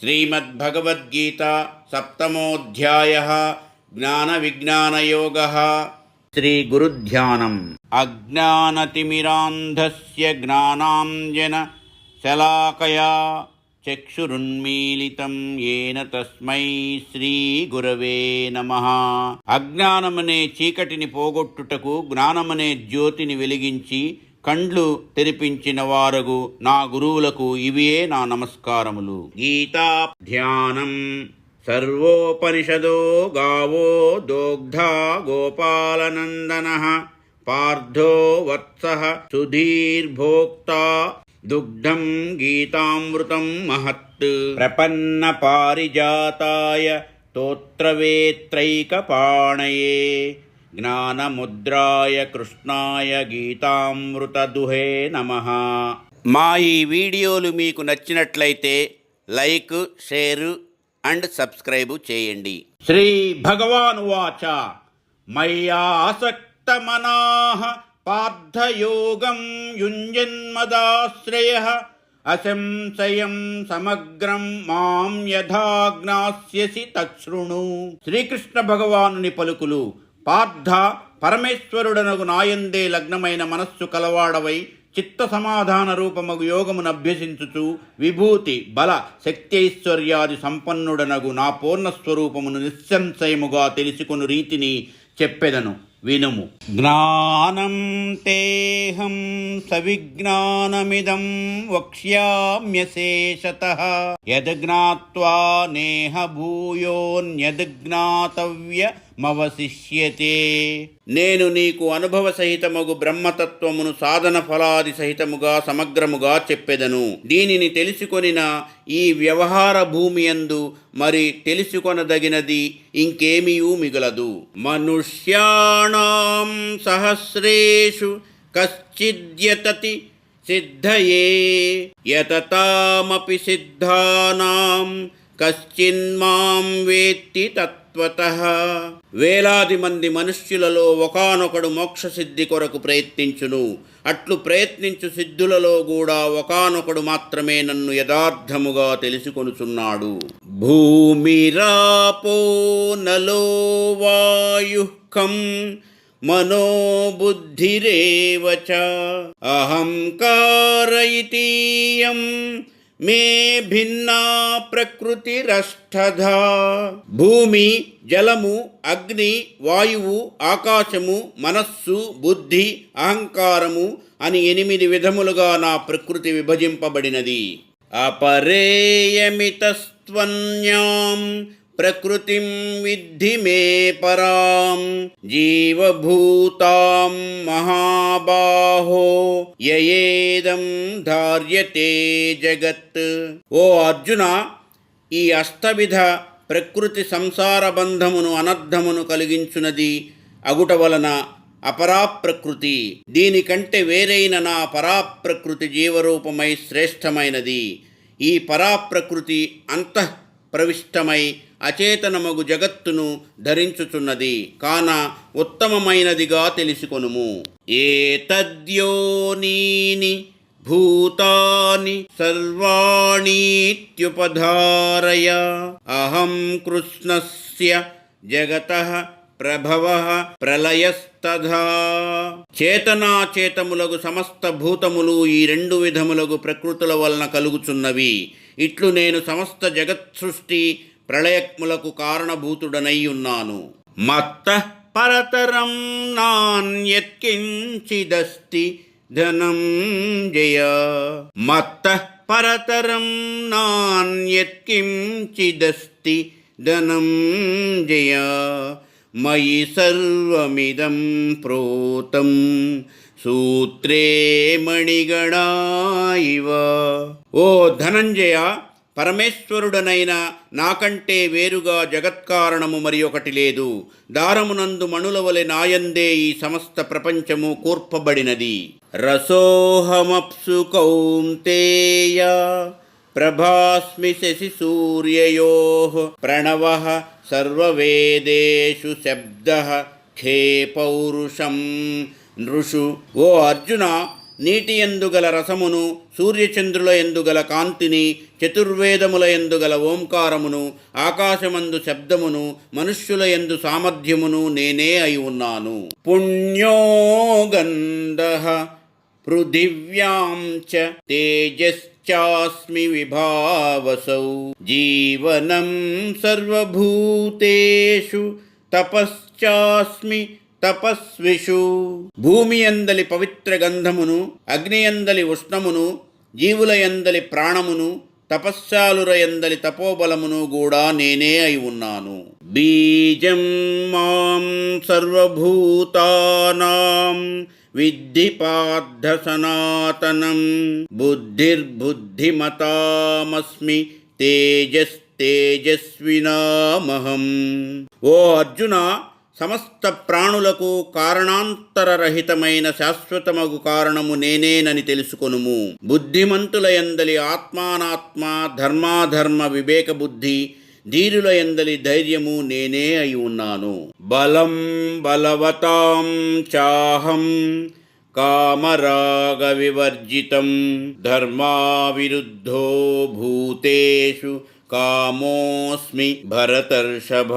శ్రీమద్భగవద్గీత సప్తమోऽధ్యాయः జ్ఞానవిజ్ఞానయోగः. శ్రీగురుధ్యానం. అజ్ఞానతిమిరాంధస్య జ్ఞానాంజన శలాకయా చక్షురున్మీలితం యేన తస్మై శ్రీగురవే నమః. అజ్ఞానమనే చీకటిని పోగొట్టుటకు జ్ఞానమనే జ్యోతిని వెలిగించి కండ్లు తెరిపించిన వారగు నా గురువులకు ఇవియే నా నమస్కారములు. గీతా ధ్యానం. సర్వోపనిషదో గావో దోగ్ధా గోపాలనందనః పార్థో వత్సః సుధీర్భోక్తా దుగ్ధం గీతామృతం మహత్. ప్రపన్న పారిజాతాయ స్తోత్రవేత్రైకపాణయే జ్ఞానముద్రాయ కృష్ణాయ గీతామృతదుహే నమః. మా ఈ వీడియోలు మీకు నచ్చినట్లయితే లైక్, షేరు అండ్ సబ్స్క్రైబు చేయండి. శ్రీ భగవానువాచ. మయ్యాసక్తమనాః పార్థయోగం యుంజన్మదాశ్రయః అసంశయం సమగ్రం మాం యథా జ్ఞాస్యసి తచ్ఛృణు. శ్రీకృష్ణ భగవానుని పలుకులు. పార్థ, పరమేశ్వరుడనగు నాయందే లగ్నమైన మనస్సు కలవాడవై చిత్త సమాధాన రూపమగు యోగమును అభ్యసించుచు విభూతి, బల, శక్తైశ్వర్యాది సంపన్నుడనగు నా పూర్ణస్వరూపమును నిస్సంశయముగా తెలుసుకొను రీతిని చెప్పెదను, వినుము. జ్ఞానం తేహం సవిజ్ఞానమిదం వక్ష్యామ్యశేషతః యద్జ్ఞాత్వా నేహ భూయోన్యద్జ్ఞాతవ్యమవశిష్యతే. నేను నీకు అనుభవ సహితమగు బ్రహ్మతత్వమును సాధన ఫలాది సహితముగా సమగ్రముగా చెప్పెదను. దీనిని తెలుసుకొనిన ఈ వ్యవహార భూమియందు మరి తెలుసుకొనదగినది ఇంకేమీయూ మిగలదు. మనుష్యాణాం సహస్రేషు కశ్చిద్యతతి సిద్ధయే యతతామపి సిద్ధానాం కశ్చిన్మాం వేత్తి తత్వతః. వేలాది మంది మనుష్యులలో ఒకానొకడు మోక్షసిద్ధి కొరకు ప్రయత్నించును. అట్లు ప్రయత్నించు సిద్ధులలో కూడా ఒకానొకడు మాత్రమే నన్ను యథార్థముగా తెలుసుకొనుచున్నాడు. భూమిరాపో నలో వాయుః మనోబుద్ధిరేవ చ అహంకార ఇతీయం మే భిన్నా ప్రకృతిరష్టధా. భూమి, జలము, అగ్ని, వాయువు, ఆకాశము, మనస్సు, బుద్ధి, అహంకారము అని 8 విధములుగా నా ప్రకృతి విభజింపబడినది. అపరేయమితస్త్వన్యాం ప్రకృతిం విద్ధి మే పరాం జీవభూతాం మహాబాహో యయేదం ధార్యతే జగత్. ఓ అర్జున, ఈ అష్టవిధ ప్రకృతి సంసార బంధమును అనర్థమును కలిగించున్నది అగుట వలన అపరాప్రకృతి. దీనికంటే వేరైన నా పరాప్రకృతి జీవరూపమై శ్రేష్టమైనది. ఈ పరాప్రకృతి అంతః ప్రవిష్టమై అచేతనమగు జగత్తును ధరించుచున్నది కాన ఉత్తమమైనదిగా తెలుసుకొనుము. ఏతద్యోనీని భూతాని సర్వాణీత్యుపధారయ అహం కృష్ణస్య జగతః ప్రభవః ప్రళయస్తథా. చేతనాచేతములగు సమస్త భూతములు ఈ 2 విధములగు ప్రకృతుల వలన కలుగుచున్నవి. ఇట్లు నేను సమస్త జగత్ సృష్టి ప్రళయములకు కారణభూతుడనై ఉన్నాను. మత్తః పరతరం నాన్యత్కించిదస్తి ధనంజయ. మత్తః పరతరం నాన్యత్కించిదస్తి ధనంజయ. మయి సర్వమిదం ప్రోతం సూత్రే మణిగణా ఇవ. ఓ ధనంజయ, పరమేశ్వరుడనైన నాకంటే వేరుగా జగత్కారణము మరి ఒకటి లేదు. దారమునందు మణుల వలె నాయందే ఈ సమస్త ప్రపంచము కూర్పబడినది. రసోహమప్సు కౌంతేయ ప్రభాస్మి శశి సూర్యయోః ప్రణవః సర్వవేదేషు శబ్దః ఖే పౌరుషం నృషు. ఓ అర్జున, నీటి యందుగల రసమును, సూర్యచంద్రుల యందుగల కాంతిని, చతుర్వేదముల యందుగల ఓంకారమును, ఆకాశమందు శబ్దమును, మనుష్యుల యందు సామర్థ్యమును నేనే అయి ఉన్నాను. పుణ్యో గంధః పృథివ్యాం చ తేజశ్చాస్మి విభావసౌ జీవనం సర్వభూతేషు తపశ్చాస్మి తపస్విషు. భూమి యందలి పవిత్ర గంధమును, అగ్నియందలి ఉష్ణమును, జీవుల యందలి ప్రాణమును, తపశ్శాలుర యందలి తపోబలమును కూడా నేనే అయి ఉన్నాను. బీజం మాం సర్వభూతానాం విద్ధి పార్థ సనాతనం బుద్ధిర్బుద్ధిమతామస్మి తేజస్వినామహం. ఓ అర్జున, సమస్త ప్రాణులకు కారణాంతరరహితమైన శాశ్వతమగు కారణము నేనేనని తెలుసుకొనుము. బుద్ధిమంతుల యందలి ఆత్మానాత్మ, ధర్మాధర్మ వివేక బుద్ధి, ధీరుల యందలి ధైర్యము నేనే అయి ఉన్నాను. బలం బలవతాం చాహం కామరాగ వివర్జితం ధర్మావిరుద్ధో భూతేషు కామోస్మి భరతర్షభ.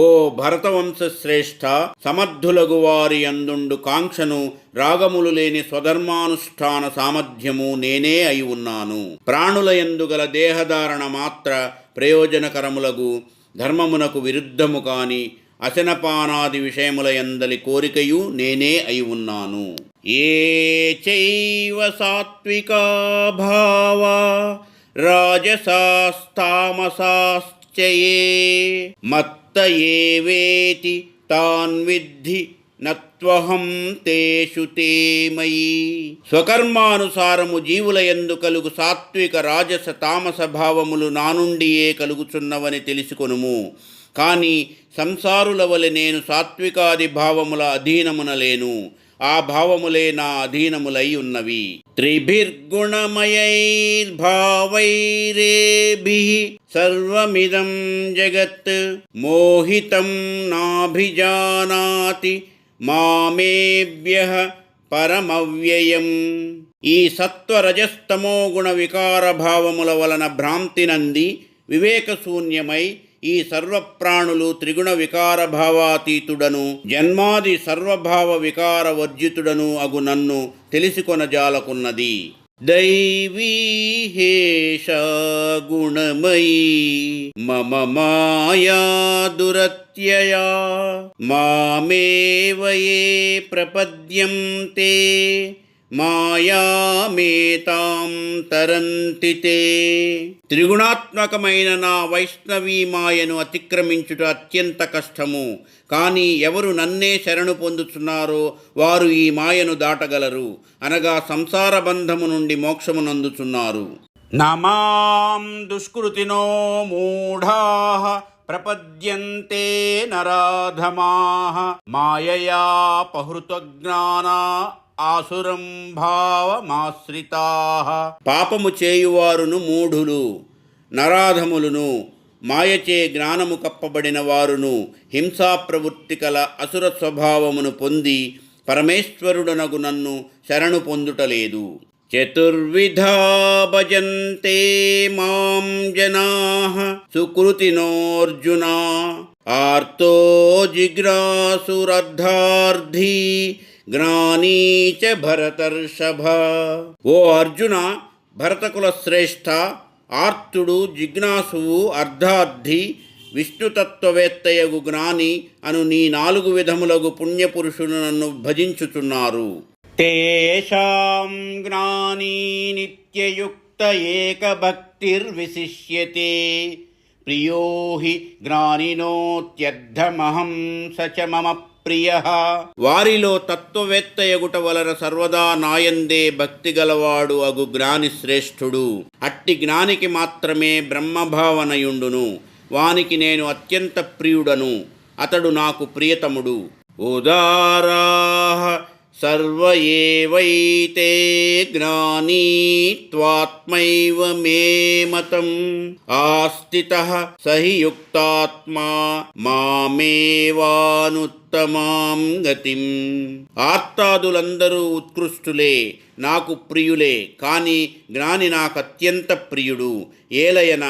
ఓ భరతవంశ శ్రేష్ఠ, సమర్థులగు వారి అందుండు కాంక్షను, రాగములు లేని స్వధర్మానుష్ఠాన సామర్థ్యము నేనే అయి ఉన్నాను. ప్రాణుల యందుగల దేహధారణ మాత్ర ప్రయోజనకరములగు ధర్మమునకు విరుద్ధము కాని అశనపానాది విషయముల యందలి కోరికయు నేనే అయి ఉన్నాను. ఏ చైవ సాత్వికా భావా రాజసాస్తామసాశ్చయే మత్త ఏవేతి తాన్ విద్ధి నత్వహం తేషు తే మయి. స్వకర్మానుసారము జీవుల యందు కలుగు సాత్విక రాజస తామస భావములు నా నుండియే కలుగుచున్నవని తెలుసుకొనుము. కానీ సంసారుల వలె నేను సాత్వికాది భావముల అధీనమున లేను. ఆ భావములే నా అధీనములై ఉన్నవి. త్రిభిర్గుణమయైర్భావైరేభిః సర్వమిదం జగత్ మోహితం నాభిజానాతి మామేభ్యః పరమవ్యయం. ఈ సత్వరజస్తమో గుణ వికార భావముల వలన భ్రాంతి నంది వివేకశూన్యమై ఈ సర్వప్రాణులు త్రిగుణ వికార భావాతీతుడను జన్మాది సర్వభావ వికార వర్జితుడను అగు నన్ను తెలిసికొనజాలకున్నది. దైవీ హేషా గుణమయీ మమ మాయా దురత్యయా మామేవయే ప్రపద్యంతే మాయామేతాం తరంతి తే. త్రిగుణాత్మకమైన నా వైష్ణవీ మాయను అతిక్రమించుట అత్యంత కష్టము. కానీ ఎవరు నన్నే శరణు పొందుచున్నారో వారు ఈ మాయను దాటగలరు, అనగా సంసార బంధము నుండి మోక్షమునందుచున్నారు. నమాం దుష్కృతినో మూఢాః ప్రపద్యంతే నరాధమాః మాయయా పహృతజ్ఞానా ఆసురం భావమాశ్రితాః. పాపము చేయువారును మూఢులు, నరాధములును, మాయచే జ్ఞానము కప్పబడిన వారును హింసా ప్రవృత్తి కల అసుర స్వభావమును పొంది పరమేశ్వరుడనగు నన్ను శరణు పొందుటలేదు. చతుర్విధా భజంతే మాం జనాః సుకృతినోర్జున ఆర్తో జిజ్ఞాసురర్ధార్థీ జ్ఞానీ చ భరతర్షభ. ఓ అర్జున, భరతకుల శ్రేష్ఠ, ఆర్తుడు, జిజ్ఞాసువు, అర్ధార్థి, విష్ణుతత్వవేత్తయగు జ్ఞాని అను నీ 4 విధములగు పుణ్యపురుషులు నన్ను భజించుచున్నారు. తేషాం జ్ఞానీ నిత్యయుక్త ఏకభక్తిర్విశిష్యతే ప్రియో హి జ్ఞానినోత్యర్థమహం సచ మమ ప్రియః. వారిలో తత్వవేత్తయగుట వలన సర్వదా నాయందే భక్తి గలవాడు అగు జ్ఞాని శ్రేష్ఠుడు. అట్టి జ్ఞానికి మాత్రమే బ్రహ్మభావనయుండును. వానికి నేను అత్యంత ప్రియుడను, అతడు నాకు ప్రియతముడు. ఉదారాః సర్వ ఏవైతే జ్ఞానీ త్వాత్మైవ మే మతం ఆస్థితః సహి యుక్తాత్మా మామేవానుత్తమాం గతిం. ఆర్తాదులందరూ ఉత్కృష్టులే, నాకు ప్రియులే, కానీ జ్ఞాని నాకు అత్యంత ప్రియుడు. ఏలయన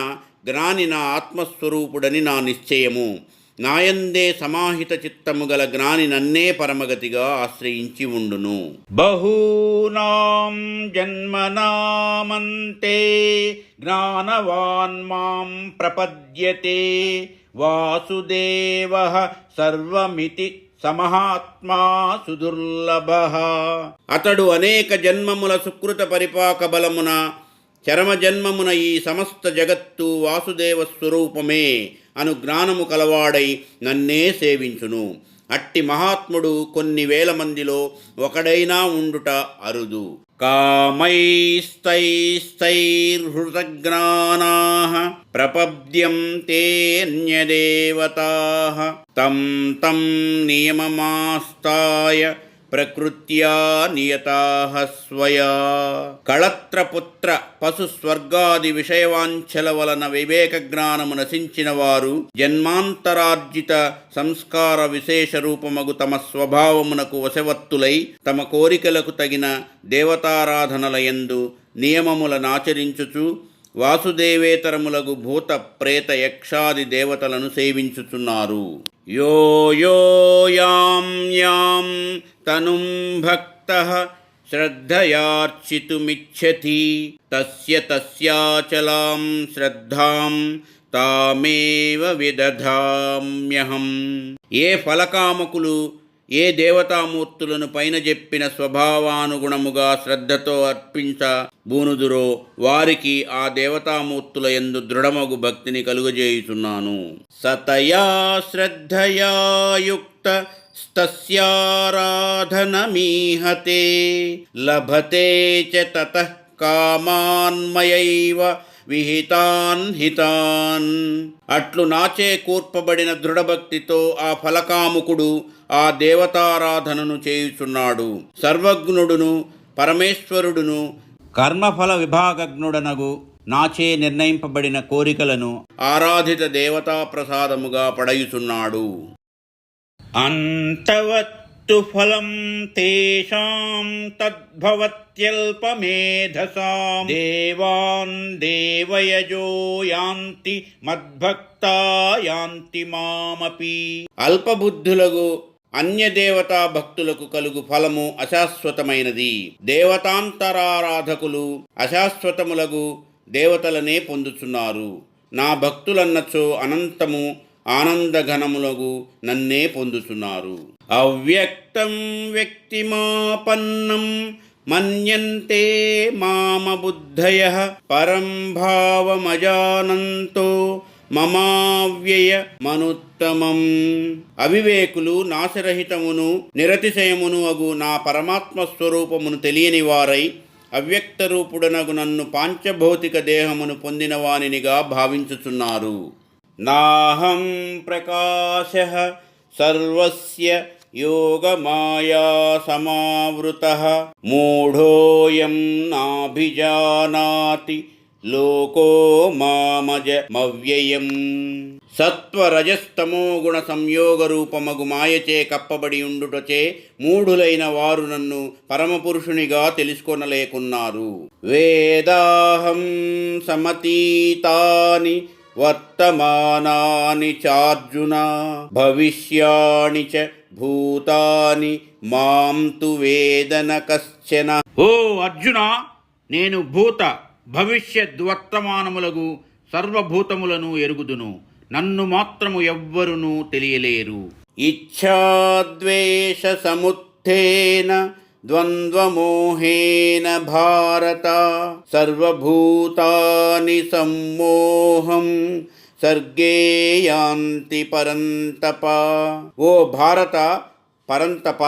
జ్ఞాని నా ఆత్మస్వరూపుడని నా నిశ్చయము. నాయందే సమాహిత చిత్తము గల జ్ఞాని నన్నే పరమగతిగా ఆశ్రయించి ఉండును. బహూనాం జన్మనామంతే జ్ఞానవాన్ మాం ప్రపద్యతే వాసుదేవః సర్వమితి సమహాత్మా సుదుర్లభః. అతడు అనేక జన్మముల సుకృత పరిపాక బలమున చరమజన్మమున ఈ సమస్త జగత్తు వాసుదేవ స్వరూపమే అను జ్ఞానము కలవాడై నన్నే సేవించును. అట్టి మహాత్ముడు కొన్ని వేల మందిలో ఒకడైనా ఉండుట అరుదు. కామైస్తైస్తైర్హృతజ్ఞానాః ప్రపద్యంతే అన్యదేవతాః తం తం నియమమాస్తాయ ప్రకృత్యా నియతాః స్వయా. కళత్రపుత్ర పశు స్వర్గాది విషయవాంఛల వలన వివేక జ్ఞానము నశించిన వారు జన్మాంతరార్జిత సంస్కార విశేష రూపమగు తమ స్వభావమునకు వశవర్తులై తమ కోరికలకు తగిన దేవతారాధనలయందు నియమములనాచరించుచు వాసుదేవేతరములగు భూత ప్రేత యక్షాది దేవతలను సేవించుచున్నారు. యో యో యాం యాం తనుం భక్తః శ్రద్ధయార్చితుమిచ్చతి తస్య తస్యాచలాం శ్రద్ధాం తామేవ విదధామ్యహం. ఏ ఫలకామకులు ఏ దేవతామూర్తులను పైన చెప్పిన స్వభావానుగుణముగా శ్రద్ధతో అర్పించ బూనుదురో వారికి ఆ దేవతామూర్తుల యందు దృఢమగు భక్తిని కలుగజేయుచున్నాను. సతయా శ్రద్ధయా యుక్త తస్యారాధనమీహతే లభతే చ తతః కామాన్మయైవ విహితాన్ హితాన్. అట్లు నాచే కూర్పబడిన దృఢభక్తితో ఆ ఫలకాముకుడు ఆ దేవతారాధనను చేయుచున్నాడు. సర్వజ్ఞుడును పరమేశ్వరుడును కర్మఫల విభాగజ్ఞుడనగు నాచే నిర్ణయింపబడిన కోరికలను ఆరాధిత దేవతా ప్రసాదముగా పడయుచున్నాడు. అంతవత్తు ఫలం తేషాం తద్భవత్యల్పమేధసాం దేవాన్ దేవయజో యాంతి మద్భక్తా యాంతి మామపి. అల్పబుద్ధులకు అన్యదేవతా భక్తులకు కలుగు ఫలము అశాశ్వతమైనది. దేవతాంతరారాధకులు అశాశ్వతములగు దేవతలనే పొందుచున్నారు. నా భక్తులన్నచో అనంతము ఆనందఘనములగు నన్నే పొందుచున్నారు. అవ్యక్తం వ్యక్తిమాపన్నం మన్యంతే మామ బుద్ధయః పరం భావమజానంతో మమావ్యయ మనుత్తమం. అవివేకులు నాశరహితమును నిరతిశయమును అగు నా పరమాత్మ స్వరూపమును తెలియని వారై అవ్యక్త రూపుడనగు నన్ను పాంచభౌతిక దేహమును పొందిన వానినిగా భావించుచున్నారు. నాహం ప్రకాశః సర్వస్య యోగమాయా సమావృతః మూఢోయం నాభిజానాతి లోకో మామజమవ్యయం. సత్వరజస్తమో గుణ సంయోగ రూపమగు మాయచే కప్పబడి ఉండుటచే మూఢులైన వారు నన్ను పరమపురుషునిగా తెలుసుకొనలేకున్నారు. వేదాహం సమతీతాని వర్తమానాని చార్జున భవిష్యాని చ భూతాని మాం తు వేదన కశ్చన. ఓ అర్జున, నేను భూత భవిష్యద్వర్తమానములగు సర్వభూతములను ఎరుగుదును. నన్ను మాత్రము ఎవ్వరునూ తెలియలేరు. ఇచ్ఛాద్వేష సముత్థేన ద్వంద్వమోహేన భారత సర్వభూతాని సమ్మోహం సర్గే యాంతి పరంతప. ఓ భారత పరంతప,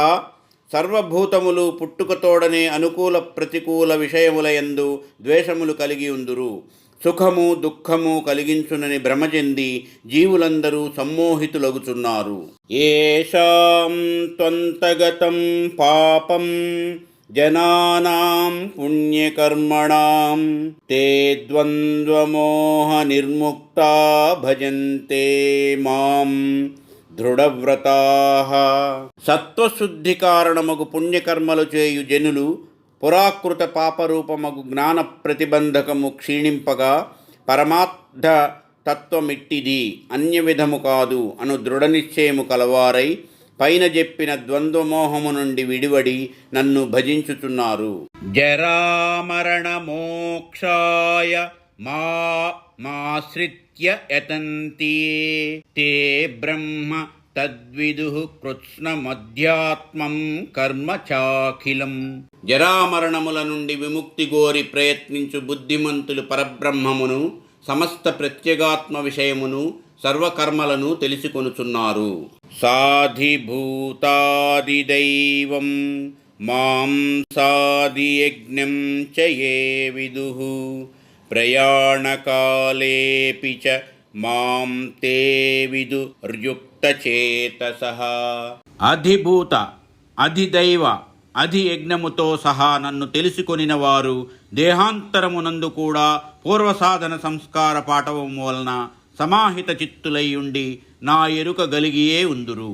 సర్వభూతములు పుట్టుకతోడనే అనుకూల ప్రతికూల విషయముల యందు ద్వేషములు కలిగి ఉందురు. సుఖము దుఃఖము కలిగించునని భ్రమ చెంది జీవులందరూ సమ్మోహితులగుచున్నారు. ఏషాం త్వంతగతం పాపం జనానాం పుణ్యకర్మణాం తే ద్వంద్వమోహ నిర్ముక్తా భజంతే మాం దృఢవ్రతాః. సత్వశుద్ధి కారణమగు పుణ్యకర్మలు చేయు జనులు పురాకృత పాపరూపమగు జ్ఞాన ప్రతిబంధకము క్షీణింపగా పరమార్థ తత్వమిట్టిది అన్య విధము కాదు అను దృఢ నిశ్చయము కలవారై పైన చెప్పిన ద్వంద్వమోహము నుండి విడివడి నన్ను భజించుచున్నారు. జరామరణ మోక్షాయ మాశ్రిత్య యతంతి తే బ్రహ్మ తద్విదుః కృత్స్నమధ్యాత్మం కర్మ చాఖిలం. జరామరణముల నుండి విముక్తి గోరి ప్రయత్నించు బుద్ధిమంతులు పరబ్రహ్మమును, సమస్త ప్రత్యేగాత్మ విషయమును, సర్వకర్మలను తెలుసుకొనుచున్నారు. సాధిభూతాదిదైవం మాం సాధియజ్ఞం చ ఏ విదుః ప్రయాణకాలేపి చ మాం తే విదుర్యుక్తచేతసః. అధిభూత అధిదైవ అధియజ్ఞముతో సహా నన్ను తెలుసుకొనిన వారు దేహాంతరమునందు కూడా పూర్వసాధన సంస్కార పాఠవము వలన సమాహిత చిత్తులై ఉండి నా ఎరుక గలిగియే ఉందురు.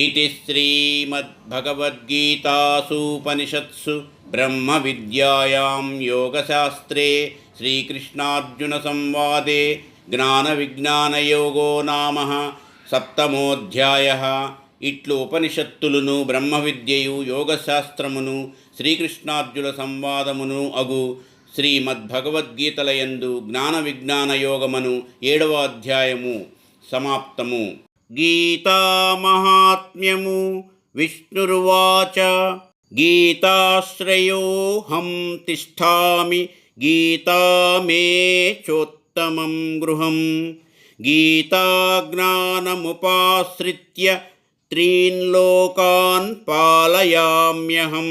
ఇది శ్రీమద్భగవద్గీతాసూపనిషత్సు బ్రహ్మ విద్యాయాం యోగశాస్త్రే శ్రీకృష్ణార్జున సంవాదే జ్ఞాన విజ్ఞానయోగో నామ సప్తమోధ్యాయః. ఇట్లు ఉపనిషత్తులను బ్రహ్మ విద్యయు యోగశాస్త్రమును శ్రీకృష్ణార్జున సంవాదమును అగు శ్రీమద్భగవద్గీతలయందు జ్ఞాన విజ్ఞాన యోగమను 7వ అధ్యాయము సమాప్తము. గీతా మహాత్మ్యము. విష్ణుర్వాచ గీతాశ్రయోహం తిష్ఠామి గీతా మే చోత్తమం గృహం గీతాజ్ఞానముపాశ్రిత్య త్రీన్ లోకాన్ పాలయామ్యహం.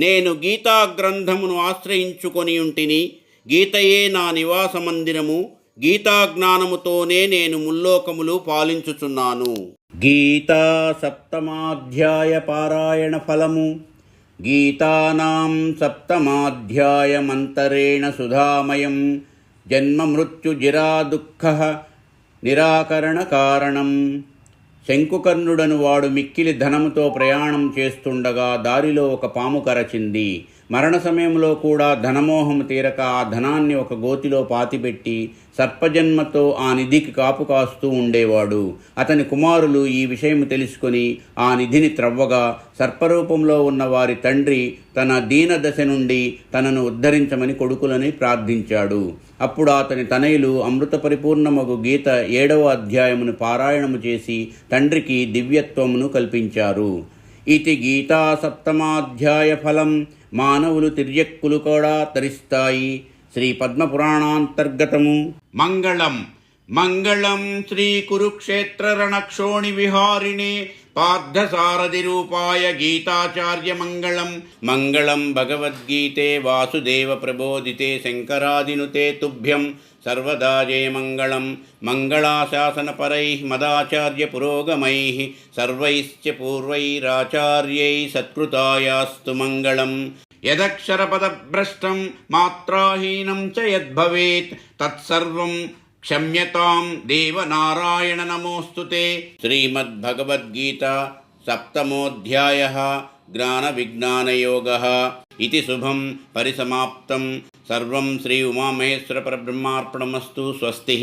నేను గీతా గ్రంథమును ఆశ్రయించుకొని ఉంటిని. గీతయే నా నివాస మందిరము. గీతాజ్ఞానముతోనే నేను ముల్లోకములు పాలించుచున్నాను. గీతా సప్తమాధ్యాయ పారాయణ ఫలము. గీతానాం సప్తమాధ్యాయమంతరేణ సుధామయం జన్మ మృత్యు జిరా దుఃఖ నిరాకరణ కారణం. శంకుకర్ణుడను వాడు మిక్కిలి ధనముతో ప్రయాణం చేస్తుండగా దారిలో ఒక పాము కరచింది. మరణ సమయంలో కూడా ధనమోహము తీరక ఆ ధనాన్ని ఒక గోతిలో పాతిపెట్టి సర్పజన్మతో ఆ నిధికి కాపు కాస్తూ ఉండేవాడు. అతని కుమారులు ఈ విషయం తెలుసుకొని ఆ నిధిని త్రవ్వగా సర్పరూపంలో ఉన్న వారి తండ్రి తన దీన దశ నుండి తనను ఉద్ధరించమని కొడుకులని ప్రార్థించాడు. అప్పుడు అతని తనయులు అమృత పరిపూర్ణమగు గీత 7వ అధ్యాయమును పారాయణము చేసి తండ్రికి దివ్యత్వమును కల్పించారు. ఇది గీతా సప్తమాధ్యాయ ఫలం. మానవులు తిర్యక్కులు కూడా తరిస్తాయి. శ్రీ పద్మపురాణాంతర్గతము. మంగళం మంగళం శ్రీ కురుక్షేత్ర రణక్షోణి విహారిణే పార్థసారథి రూపాయ గీతాచార్య మంగళం. మంగళం భగవద్గీతే వాసుదేవ ప్రబోధితే శంకరాదినుతే తుభ్యం సర్వదా జయమంగళం. మంగళాశాసనపరైః మదాచార్య పురోగమైః సర్వైశ్చ పూర్వైరాచార్యై సత్కృతాయాస్తు మంగళం. యదక్షరపదభ్రష్టం మాత్రాహీనం చ యద్భవేత్ తత్సర్వం క్షమ్యతాం దేవనారాయణ నమోస్తుతే. శ్రీమద్భగవద్గీత సప్తమోధ్యాయః జ్ఞాన విజ్ఞానయోగః. ఇతి శుభం పరిసమాప్తం. సర్వం శ్రీ ఉమామహేశ్వర పరబ్రహ్మార్పణమస్తు. స్వస్తి.